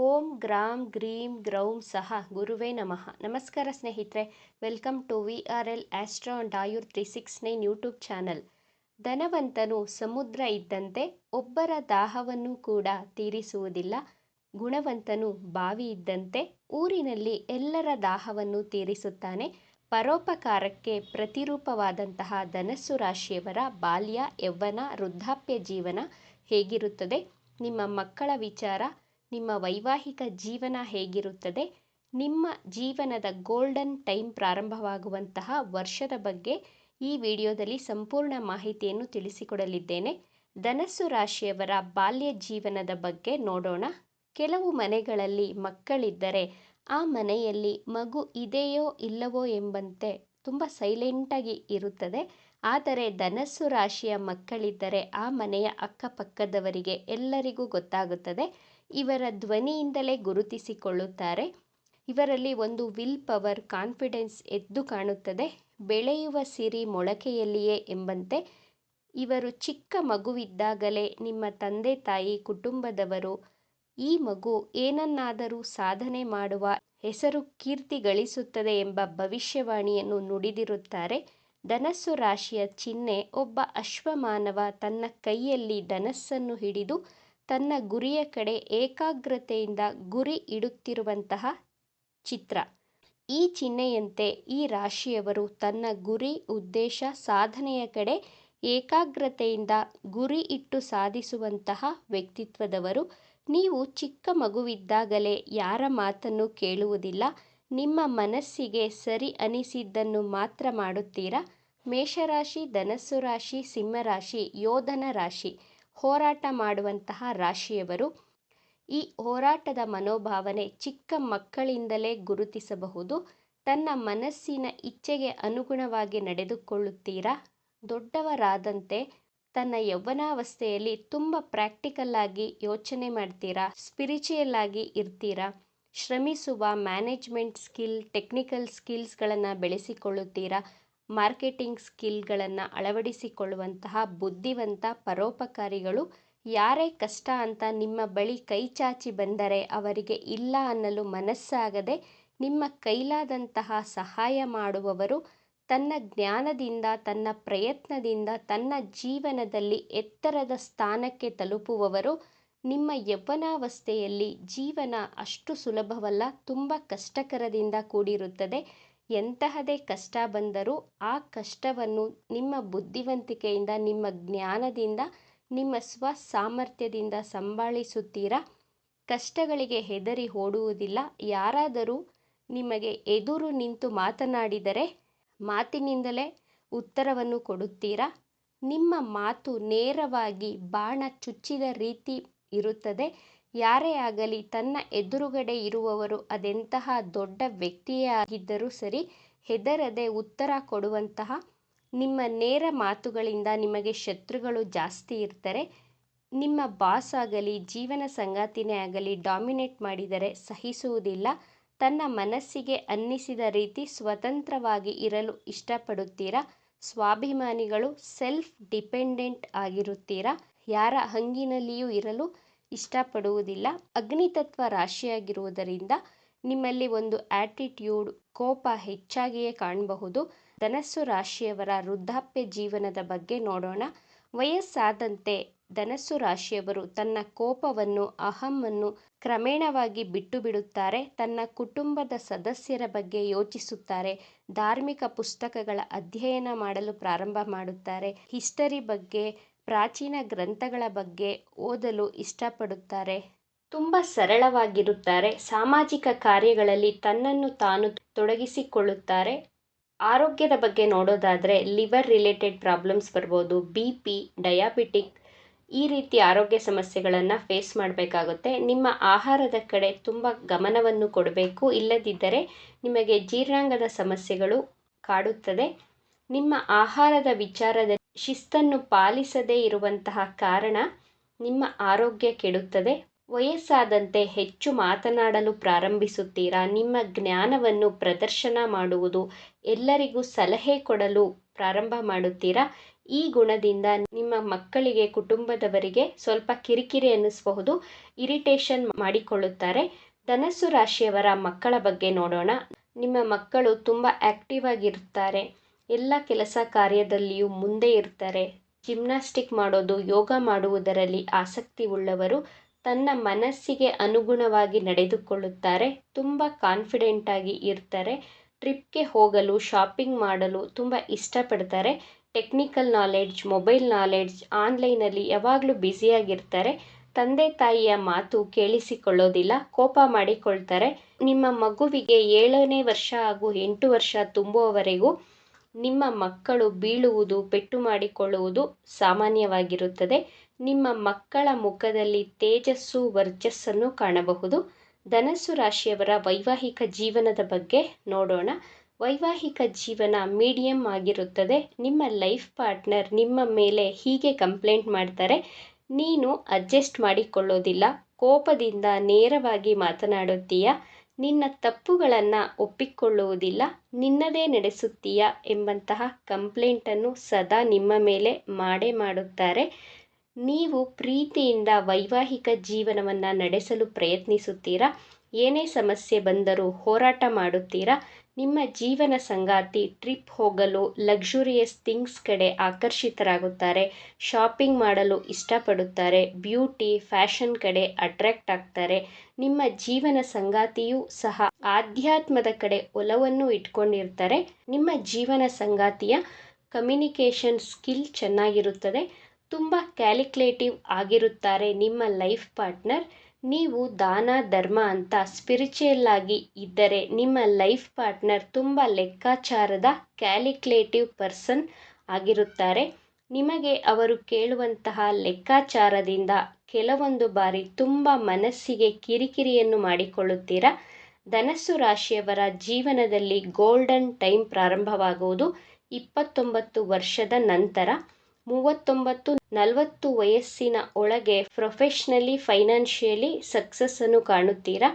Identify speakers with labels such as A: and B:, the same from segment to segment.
A: ಓಂ gram ಗ್ರೀಂ ಗ್ರೌಂ ಸಹ ಗುರುವೇ ನಮಃ. ನಮಸ್ಕಾರ ಸ್ನೇಹಿತರೆ, welcome to VRL astro and Ayur 369 YouTube channel. ಧನವಂತನು ಸಮುದ್ರ ಇದ್ದಂತೆ, ಒಬ್ಬರ ದಾಹವನ್ನು ಕೂಡ ತೀರಿಸುವುದಿಲ್ಲ. ಗುಣವಂತನು ಬಾವಿ ಇದ್ದಂತೆ, ಊರಿನಲ್ಲಿ ಎಲ್ಲರ ದಾಹವನ್ನು ತೀರಿಸುತ್ತಾನೆ. ಪರೋಪಕಾರಕ್ಕೆ ಪ್ರತಿರೂಪವಾದಂತಹ ಧನಸ್ಸು ರಾಶಿಯವರ ಬಾಲ್ಯ, ಯೌವನ, ವೃದ್ಧಾಪ್ಯ ಜೀವನ ಹೇಗಿರುತ್ತದೆ, ನಿಮ್ಮ ಮಕ್ಕಳ ವಿಚಾರ, ನಿಮ್ಮ ವೈವಾಹಿಕ ಜೀವನ ಹೇಗಿರುತ್ತದೆ, ನಿಮ್ಮ ಜೀವನದ ಗೋಲ್ಡನ್ ಟೈಮ್ ಪ್ರಾರಂಭವಾಗುವಂತಹ ವರ್ಷದ ಬಗ್ಗೆ ಈ ವಿಡಿಯೋದಲ್ಲಿ ಸಂಪೂರ್ಣ ಮಾಹಿತಿಯನ್ನು ತಿಳಿಸಿಕೊಡಲಿದ್ದೇನೆ. ಧನಸ್ಸು ರಾಶಿಯವರ ಬಾಲ್ಯ ಜೀವನದ ಬಗ್ಗೆ ನೋಡೋಣ. ಕೆಲವು ಮನೆಗಳಲ್ಲಿ ಮಕ್ಕಳಿದ್ದರೆ ಆ ಮನೆಯಲ್ಲಿ ಮಗು ಇದೆಯೋ ಇಲ್ಲವೋ ಎಂಬಂತೆ ತುಂಬ ಸೈಲೆಂಟಾಗಿ ಇರುತ್ತದೆ. ಆದರೆ ಧನಸ್ಸು ರಾಶಿಯ ಮಕ್ಕಳಿದ್ದರೆ ಆ ಮನೆಯ ಅಕ್ಕಪಕ್ಕದವರಿಗೆ ಎಲ್ಲರಿಗೂ ಗೊತ್ತಾಗುತ್ತದೆ. ಇವರ ಧ್ವನಿಯಿಂದಲೇ ಗುರುತಿಸಿಕೊಳ್ಳುತ್ತಾರೆ. ಇವರಲ್ಲಿ ಒಂದು ವಿಲ್ ಪವರ್, ಕಾನ್ಫಿಡೆನ್ಸ್ ಎದ್ದು ಕಾಣುತ್ತದೆ. ಬೆಳೆಯುವ ಸಿರಿ ಮೊಳಕೆಯಲ್ಲಿಯೇ ಎಂಬಂತೆ ಇವರು ಚಿಕ್ಕ ಮಗುವಿದ್ದಾಗಲೇ ನಿಮ್ಮ ತಂದೆ ತಾಯಿ, ಕುಟುಂಬದವರು ಈ ಮಗು ಏನನ್ನಾದರೂ ಸಾಧನೆ ಮಾಡುವ, ಹೆಸರು ಕೀರ್ತಿ ಗಳಿಸುತ್ತದೆ ಎಂಬ ಭವಿಷ್ಯವಾಣಿಯನ್ನು ನುಡಿದಿರುತ್ತಾರೆ. ಧನಸ್ಸು ರಾಶಿಯ ಚಿಹ್ನೆ ಒಬ್ಬ ಅಶ್ವಮಾನವ ತನ್ನ ಕೈಯಲ್ಲಿ ಧನಸ್ಸನ್ನು ಹಿಡಿದು ತನ್ನ ಗುರಿಯ ಕಡೆ ಏಕಾಗ್ರತೆಯಿಂದ ಗುರಿ ಇಡುತ್ತಿರುವಂತಹ ಚಿತ್ರ. ಈ ಚಿಹ್ನೆಯಂತೆ ಈ ರಾಶಿಯವರು ತನ್ನ ಗುರಿ, ಉದ್ದೇಶ, ಸಾಧನೆಯ ಕಡೆ ಏಕಾಗ್ರತೆಯಿಂದ ಗುರಿ ಇಟ್ಟು ಸಾಧಿಸುವಂತಹ ವ್ಯಕ್ತಿತ್ವದವರು. ನೀವು ಚಿಕ್ಕ ಮಗುವಿದ್ದಾಗಲೇ ಯಾರ ಮಾತನ್ನು ಕೇಳುವುದಿಲ್ಲ. ನಿಮ್ಮ ಮನಸ್ಸಿಗೆ ಸರಿ ಅನಿಸಿದ್ದನ್ನು ಮಾತ್ರ ಮಾಡುತ್ತೀರಾ. ಮೇಷರಾಶಿ, ಧನಸ್ಸು ರಾಶಿ, ಸಿಂಹರಾಶಿ ಯೋಧನ ರಾಶಿ, ಹೋರಾಟ ಮಾಡುವಂತಹ ರಾಶಿಯವರು. ಈ ಹೋರಾಟದ ಮನೋಭಾವನೆ ಚಿಕ್ಕ ಮಕ್ಕಳಿಂದಲೇ ಗುರುತಿಸಬಹುದು. ತನ್ನ ಮನಸ್ಸಿನ ಇಚ್ಛೆಗೆ ಅನುಗುಣವಾಗಿ ನಡೆದುಕೊಳ್ಳುತ್ತೀರಾ. ದೊಡ್ಡವರಾದಂತೆ ತನ್ನ ಯೌವನಾವಸ್ಥೆಯಲ್ಲಿ ತುಂಬ ಪ್ರಾಕ್ಟಿಕಲ್ ಆಗಿ ಯೋಚನೆ ಮಾಡ್ತೀರಾ, ಸ್ಪಿರಿಚುಯಲ್ ಆಗಿ ಇರ್ತೀರಾ. ಶ್ರಮಿಸುವ ಮ್ಯಾನೇಜ್ಮೆಂಟ್ ಸ್ಕಿಲ್, ಟೆಕ್ನಿಕಲ್ ಸ್ಕಿಲ್ಸ್ಗಳನ್ನು ಬೆಳೆಸಿಕೊಳ್ಳುತ್ತೀರಾ. ಮಾರ್ಕೆಟಿಂಗ್ ಸ್ಕಿಲ್ಗಳನ್ನು ಅಳವಡಿಸಿಕೊಳ್ಳುವಂತಹ ಬುದ್ಧಿವಂತ ಪರೋಪಕಾರಿಗಳು. ಯಾರೇ ಕಷ್ಟ ಅಂತ ನಿಮ್ಮ ಬಳಿ ಕೈ ಚಾಚಿ ಬಂದರೆ ಅವರಿಗೆ ಇಲ್ಲ ಅನ್ನಲು ಮನಸ್ಸಾಗದೆ ನಿಮ್ಮ ಕೈಲಾದಂತಹ ಸಹಾಯ ಮಾಡುವವರು. ತನ್ನ ಜ್ಞಾನದಿಂದ, ತನ್ನ ಪ್ರಯತ್ನದಿಂದ ತನ್ನ ಜೀವನದಲ್ಲಿ ಎತ್ತರದ ಸ್ಥಾನಕ್ಕೆ ತಲುಪುವವರು. ನಿಮ್ಮ ಯೌವನಾವಸ್ಥೆಯಲ್ಲಿ ಜೀವನ ಅಷ್ಟು ಸುಲಭವಲ್ಲ, ತುಂಬ ಕಷ್ಟಕರದಿಂದ ಕೂಡಿರುತ್ತದೆ. ಎಂತಹದೇ ಕಷ್ಟ ಬಂದರೂ ಆ ಕಷ್ಟವನ್ನು ನಿಮ್ಮ ಬುದ್ಧಿವಂತಿಕೆಯಿಂದ, ನಿಮ್ಮ ಜ್ಞಾನದಿಂದ, ನಿಮ್ಮ ಸಾಮರ್ಥ್ಯದಿಂದ ಸಂಭಾಳಿಸುತ್ತೀರಾ. ಕಷ್ಟಗಳಿಗೆ ಹೆದರಿ ಓಡುವುದಿಲ್ಲ. ಯಾರಾದರೂ ನಿಮಗೆ ಎದುರು ನಿಂತು ಮಾತನಾಡಿದರೆ ಮಾತಿನಿಂದಲೇ ಉತ್ತರವನ್ನು ಕೊಡುತ್ತೀರಾ. ನಿಮ್ಮ ಮಾತು ನೇರವಾಗಿ ಬಾಣ ಚುಚ್ಚಿದ ರೀತಿ ಇರುತ್ತದೆ. ಯಾರೇ ಆಗಲಿ ತನ್ನ ಎದುರುಗಡೆ ಇರುವವರು ಅದೆಂತಹ ದೊಡ್ಡ ವ್ಯಕ್ತಿಯೇ ಆಗಿದ್ದರೂ ಸರಿ, ಹೆದರದೆ ಉತ್ತರ ಕೊಡುವಂತಹ ನಿಮ್ಮ ನೇರ ಮಾತುಗಳಿಂದ ನಿಮಗೆ ಶತ್ರುಗಳು ಜಾಸ್ತಿ ಇರ್ತಾರೆ. ನಿಮ್ಮ ಬಾಸ್ ಆಗಲಿ, ಜೀವನ ಸಂಗಾತಿನೇ ಆಗಲಿ ಡಾಮಿನೇಟ್ ಮಾಡಿದರೆ ಸಹಿಸುವುದಿಲ್ಲ. ತನ್ನ ಮನಸ್ಸಿಗೆ ಅನ್ನಿಸಿದ ರೀತಿ ಸ್ವತಂತ್ರವಾಗಿ ಇರಲು ಇಷ್ಟಪಡುತ್ತೀರಾ. ಸ್ವಾಭಿಮಾನಿಗಳು, ಸೆಲ್ಫ್ ಡಿಪೆಂಡೆಂಟ್ ಆಗಿರುತ್ತೀರಾ. ಯಾರ ಹಂಗಿನಲ್ಲಿಯೂ ಇರಲು ಇಷ್ಟಪಡುವುದಿಲ್ಲ. ಅಗ್ನಿತತ್ವ ರಾಶಿಯಾಗಿರುವುದರಿಂದ ನಿಮ್ಮಲ್ಲಿ ಒಂದು ಆಟಿಟ್ಯೂಡ್, ಕೋಪ ಹೆಚ್ಚಾಗಿಯೇ ಕಾಣಬಹುದು. ಧನಸ್ಸು ರಾಶಿಯವರ ವೃದ್ಧಾಪ್ಯ ಜೀವನದ ಬಗ್ಗೆ ನೋಡೋಣ. ವಯಸ್ಸಾದಂತೆ ಧನಸ್ಸು ರಾಶಿಯವರು ತನ್ನ ಕೋಪವನ್ನು, ಅಹಂವನ್ನು ಕ್ರಮೇಣವಾಗಿ ಬಿಟ್ಟು ಬಿಡುತ್ತಾರೆ. ತನ್ನ ಕುಟುಂಬದ ಸದಸ್ಯರ ಬಗ್ಗೆ ಯೋಚಿಸುತ್ತಾರೆ. ಧಾರ್ಮಿಕ ಪುಸ್ತಕಗಳ ಅಧ್ಯಯನ ಮಾಡಲು ಪ್ರಾರಂಭ ಮಾಡುತ್ತಾರೆ. ಹಿಸ್ಟರಿ ಬಗ್ಗೆ, ಪ್ರಾಚೀನ ಗ್ರಂಥಗಳ ಬಗ್ಗೆ ಓದಲು ಇಷ್ಟಪಡುತ್ತಾರೆ. ತುಂಬ ಸರಳವಾಗಿರುತ್ತಾರೆ. ಸಾಮಾಜಿಕ ಕಾರ್ಯಗಳಲ್ಲಿ ತನ್ನನ್ನು ತಾನು ತೊಡಗಿಸಿಕೊಳ್ಳುತ್ತಾರೆ. ಆರೋಗ್ಯದ ಬಗ್ಗೆ ನೋಡೋದಾದರೆ ಲಿವರ್ ರಿಲೇಟೆಡ್ ಪ್ರಾಬ್ಲಮ್ಸ್ ಬರ್ಬೋದು. BP, ಡಯಾಬಿಟಿಕ್ ಈ ರೀತಿ ಆರೋಗ್ಯ ಸಮಸ್ಯೆಗಳನ್ನು ಫೇಸ್ ಮಾಡಬೇಕಾಗುತ್ತೆ. ನಿಮ್ಮ ಆಹಾರದ ಕಡೆ ತುಂಬ ಗಮನವನ್ನು ಕೊಡಬೇಕು. ಇಲ್ಲದಿದ್ದರೆ ನಿಮಗೆ ಜೀರ್ಣಾಂಗದ ಸಮಸ್ಯೆಗಳು ಕಾಡುತ್ತದೆ. ನಿಮ್ಮ ಆಹಾರದ ವಿಚಾರದಲ್ಲಿ ಶಿಸ್ತನ್ನು ಪಾಲಿಸದೇ ಇರುವಂತಹ ಕಾರಣ ನಿಮ್ಮ ಆರೋಗ್ಯ ಕೆಡುತ್ತದೆ. ವಯಸ್ಸಾದಂತೆ ಹೆಚ್ಚು ಮಾತನಾಡಲು ಪ್ರಾರಂಭಿಸುತ್ತೀರಾ. ನಿಮ್ಮ ಜ್ಞಾನವನ್ನು ಪ್ರದರ್ಶನ ಮಾಡುವುದು, ಎಲ್ಲರಿಗೂ ಸಲಹೆ ಕೊಡಲು ಪ್ರಾರಂಭ ಮಾಡುತ್ತೀರಾ. ಈ ಗುಣದಿಂದ ನಿಮ್ಮ ಮಕ್ಕಳಿಗೆ, ಕುಟುಂಬದವರಿಗೆ ಸ್ವಲ್ಪ ಕಿರಿಕಿರಿ ಅನ್ನಿಸಬಹುದು, ಇರಿಟೇಷನ್ ಮಾಡಿಕೊಳ್ಳುತ್ತಾರೆ. ಧನಸ್ಸು ರಾಶಿಯವರ ಮಕ್ಕಳ ಬಗ್ಗೆ ನೋಡೋಣ. ನಿಮ್ಮ ಮಕ್ಕಳು ತುಂಬ ಆ್ಯಕ್ಟಿವ್ ಆಗಿರ್ತಾರೆ. ಎಲ್ಲ ಕೆಲಸ ಕಾರ್ಯದಲ್ಲಿಯೂ ಮುಂದೆ ಇರ್ತಾರೆ. ಜಿಮ್ನಾಸ್ಟಿಕ್ ಮಾಡೋದು, ಯೋಗ ಮಾಡುವುದರಲ್ಲಿ ಆಸಕ್ತಿ ಉಳ್ಳವರು. ತನ್ನ ಮನಸ್ಸಿಗೆ ಅನುಗುಣವಾಗಿ ನಡೆದುಕೊಳ್ಳುತ್ತಾರೆ. ತುಂಬ ಕಾನ್ಫಿಡೆಂಟಾಗಿ ಇರ್ತಾರೆ. ಟ್ರಿಪ್ಗೆ ಹೋಗಲು, ಶಾಪಿಂಗ್ ಮಾಡಲು ತುಂಬ ಇಷ್ಟಪಡ್ತಾರೆ. ಟೆಕ್ನಿಕಲ್ ನಾಲೆಡ್ಜ್, ಮೊಬೈಲ್ ನಾಲೆಡ್ಜ್, ಆನ್ಲೈನಲ್ಲಿ ಯಾವಾಗಲೂ ಬ್ಯುಸಿಯಾಗಿರ್ತಾರೆ. ತಂದೆ ತಾಯಿಯ ಮಾತು ಕೇಳಿಸಿಕೊಳ್ಳೋದಿಲ್ಲ, ಕೋಪ ಮಾಡಿಕೊಳ್ತಾರೆ. ನಿಮ್ಮ ಮಗುವಿಗೆ 7ನೇ ವರ್ಷ ಹಾಗೂ 8 ವರ್ಷ ತುಂಬುವವರೆಗೂ ನಿಮ್ಮ ಮಕ್ಕಳು ಬೀಳುವುದು, ಪೆಟ್ಟು ಮಾಡಿಕೊಳ್ಳುವುದು ಸಾಮಾನ್ಯವಾಗಿರುತ್ತದೆ. ನಿಮ್ಮ ಮಕ್ಕಳ ಮುಖದಲ್ಲಿ ತೇಜಸ್ಸು, ವರ್ಚಸ್ಸನ್ನು ಕಾಣಬಹುದು. ಧನಸ್ಸು ರಾಶಿಯವರ ವೈವಾಹಿಕ ಜೀವನದ ಬಗ್ಗೆ ನೋಡೋಣ. ವೈವಾಹಿಕ ಜೀವನ ಮೀಡಿಯಂ ಆಗಿರುತ್ತದೆ. ನಿಮ್ಮ ಲೈಫ್ ಪಾರ್ಟ್ನರ್ ನಿಮ್ಮ ಮೇಲೆ ಹೀಗೆ ಕಂಪ್ಲೇಂಟ್ ಮಾಡ್ತಾರೆ: ನೀನು ಅಡ್ಜಸ್ಟ್ ಮಾಡಿಕೊಳ್ಳೋದಿಲ್ಲ, ಕೋಪದಿಂದ ನೇರವಾಗಿ ಮಾತನಾಡುತ್ತೀಯ, ನಿನ್ನ ತಪ್ಪುಗಳನ್ನು ಒಪ್ಪಿಕೊಳ್ಳುವುದಿಲ್ಲ, ನಿನ್ನದೇ ನಡೆಸುತ್ತೀಯ ಎಂಬಂತಹ ಕಂಪ್ಲೇಂಟನ್ನು ಸದಾ ನಿಮ್ಮ ಮೇಲೆ ಮಾಡೇ ಮಾಡುತ್ತಾರೆ. ನೀವು ಪ್ರೀತಿಯಿಂದ ವೈವಾಹಿಕ ಜೀವನವನ್ನು ನಡೆಸಲು ಪ್ರಯತ್ನಿಸುತ್ತೀರಾ. ಏನೇ ಸಮಸ್ಯೆ ಬಂದರೂ ಹೋರಾಟ ಮಾಡುತ್ತೀರಾ. ನಿಮ್ಮ ಜೀವನ ಸಂಗಾತಿ ಟ್ರಿಪ್ ಹೋಗಲು, ಲಕ್ಸುರಿಯಸ್ ಥಿಂಗ್ಸ್ ಕಡೆ ಆಕರ್ಷಿತರಾಗುತ್ತಾರೆ. ಶಾಪಿಂಗ್ ಮಾಡಲು ಇಷ್ಟಪಡುತ್ತಾರೆ. ಬ್ಯೂಟಿ, ಫ್ಯಾಷನ್ ಕಡೆ ಅಟ್ರಾಕ್ಟ್ ಆಗ್ತಾರೆ. ನಿಮ್ಮ ಜೀವನ ಸಂಗಾತಿಯೂ ಸಹ ಆಧ್ಯಾತ್ಮದ ಕಡೆ ಒಲವನ್ನು ಇಟ್ಕೊಂಡಿರ್ತಾರೆ. ನಿಮ್ಮ ಜೀವನ ಸಂಗಾತಿಯ ಕಮ್ಯುನಿಕೇಷನ್ ಸ್ಕಿಲ್ ಚೆನ್ನಾಗಿರುತ್ತದೆ. ತುಂಬ ಕ್ಯಾಲ್ಕುಲೇಟಿವ್ ಆಗಿರುತ್ತಾರೆ ನಿಮ್ಮ ಲೈಫ್ ಪಾರ್ಟ್ನರ್. ನೀವು ದಾನ ಧರ್ಮ ಅಂತ ಸ್ಪಿರಿಚುಯಲ್ ಆಗಿ ಇದ್ದರೆ ನಿಮ್ಮ ಲೈಫ್ ಪಾರ್ಟ್ನರ್ ತುಂಬ ಲೆಕ್ಕಾಚಾರದ ಕ್ಯಾಲ್ಕುಲೇಟಿವ್ ಪರ್ಸನ್ ಆಗಿರುತ್ತಾರೆ. ನಿಮಗೆ ಅವರು ಕೇಳುವಂತಹ ಲೆಕ್ಕಾಚಾರದಿಂದ ಕೆಲವೊಂದು ಬಾರಿ ತುಂಬ ಮನಸ್ಸಿಗೆ ಕಿರಿಕಿರಿಯನ್ನು ಮಾಡಿಕೊಳ್ಳುತ್ತೀರಾ. ಧನಸ್ಸು ರಾಶಿಯವರ ಜೀವನದಲ್ಲಿ ಗೋಲ್ಡನ್ ಟೈಮ್ ಪ್ರಾರಂಭವಾಗುವುದು 29 ವರ್ಷದ ನಂತರ. 39-40 ವಯಸ್ಸಿನ ಒಳಗೆ ಪ್ರೊಫೆಷ್ನಲಿ, ಫೈನಾನ್ಷಿಯಲಿ ಸಕ್ಸಸ್ಸನ್ನು ಕಾಣುತ್ತೀರಾ.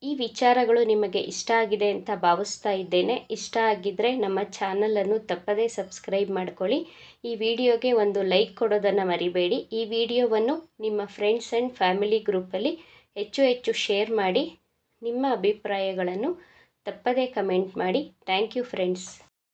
A: ಈ ವಿಚಾರಗಳು ನಿಮಗೆ ಇಷ್ಟ ಆಗಿದೆ ಅಂತ ಭಾವಿಸ್ತಾ ಇದ್ದೇನೆ. ಇಷ್ಟ ಆಗಿದ್ದರೆ ನಮ್ಮ ಚಾನಲನ್ನು ತಪ್ಪದೇ ಸಬ್ಸ್ಕ್ರೈಬ್ ಮಾಡ್ಕೊಳ್ಳಿ. ಈ ವಿಡಿಯೋಗೆ ಒಂದು ಲೈಕ್ ಕೊಡೋದನ್ನು ಮರಿಬೇಡಿ. ಈ ವಿಡಿಯೋವನ್ನು ನಿಮ್ಮ ಫ್ರೆಂಡ್ಸ್ ಆ್ಯಂಡ್ ಫ್ಯಾಮಿಲಿ ಗ್ರೂಪಲ್ಲಿ ಹೆಚ್ಚು ಶೇರ್ ಮಾಡಿ. ನಿಮ್ಮ ಅಭಿಪ್ರಾಯಗಳನ್ನು ತಪ್ಪದೇ ಕಮೆಂಟ್ ಮಾಡಿ. Thank you friends.